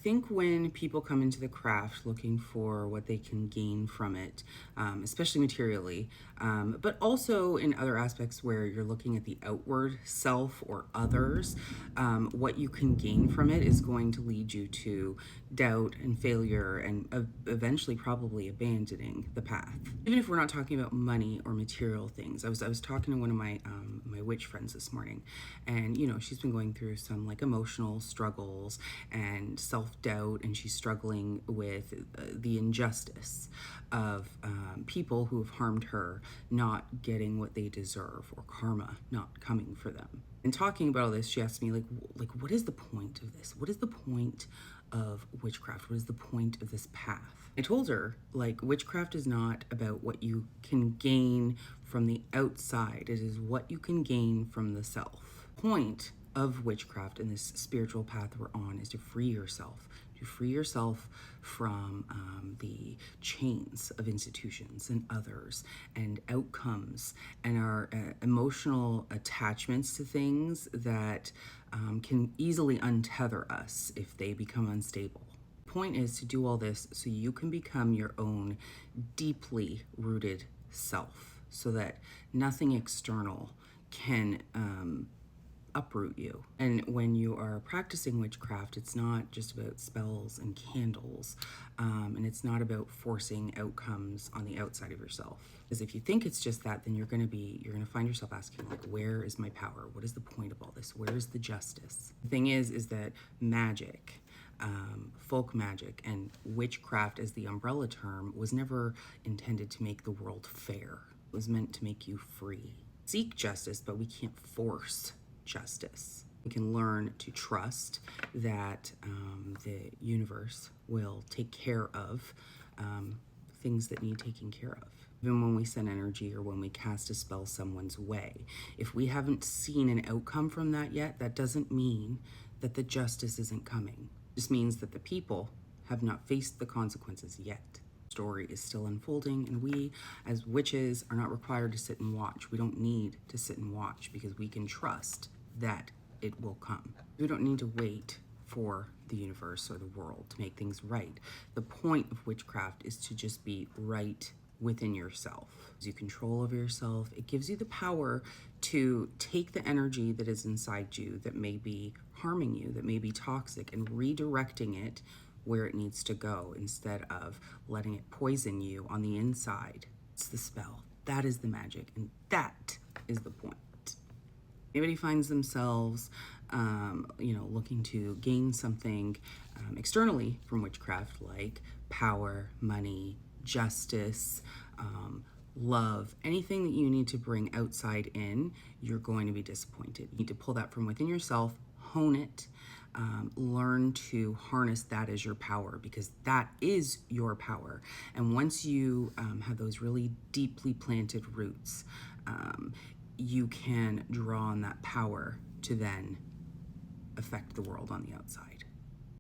think when people come into the craft looking for what they can gain from it, especially materially, but also in other aspects where you're looking at the outward self or others, what you can gain from it is going to lead you to doubt and failure and eventually probably abandoning the path. Even if we're not talking about money or material things. I was talking to one of my my witch friends this morning, and she's been going through some like emotional struggles and self-doubt, and she's struggling with the injustice of people who have harmed her not getting what they deserve, or karma not coming for them. And talking about all this, she asked me like what is the point of this? What is the point of witchcraft? What is the point of this path? I told her, like, witchcraft is not about what you can gain from the outside. It is what you can gain from the self. Point of witchcraft and this spiritual path we're on is to free yourself. To free yourself from the chains of institutions and others and outcomes and our emotional attachments to things that can easily untether us if they become unstable. The point is to do all this so you can become your own deeply rooted self, so that nothing external can uproot you. And when you are practicing witchcraft, it's not just about spells and candles, and it's not about forcing outcomes on the outside of yourself. Because if you think it's just that, then you're gonna find yourself asking, like, where is my power? What is the point of all this? Where is the justice? The thing is that magic, folk magic, and witchcraft as the umbrella term was never intended to make the world fair. It was meant to make you free. Seek justice, but we can't force justice. We can learn to trust that the universe will take care of things that need taking care of. Even when we send energy or when we cast a spell someone's way, if we haven't seen an outcome from that yet, that doesn't mean that the justice isn't coming. It just means that the people have not faced the consequences yet. The story is still unfolding, and we as witches are not required to sit and watch. We don't need to sit and watch because we can trust that it will come. We don't need to wait for the universe or the world to make things right. The point of witchcraft is to just be right within yourself. It gives you control over yourself. It gives you the power to take the energy that is inside you that may be harming you, that may be toxic, and redirecting it where it needs to go instead of letting it poison you on the inside. It's the spell. That is the magic, and that is the point. Anybody finds themselves, looking to gain something externally from witchcraft, like power, money, justice, love, anything that you need to bring outside in, you're going to be disappointed. You need to pull that from within yourself, hone it, learn to harness that as your power, because that is your power. And once you have those really deeply planted roots, you can draw on that power to then affect the world on the outside.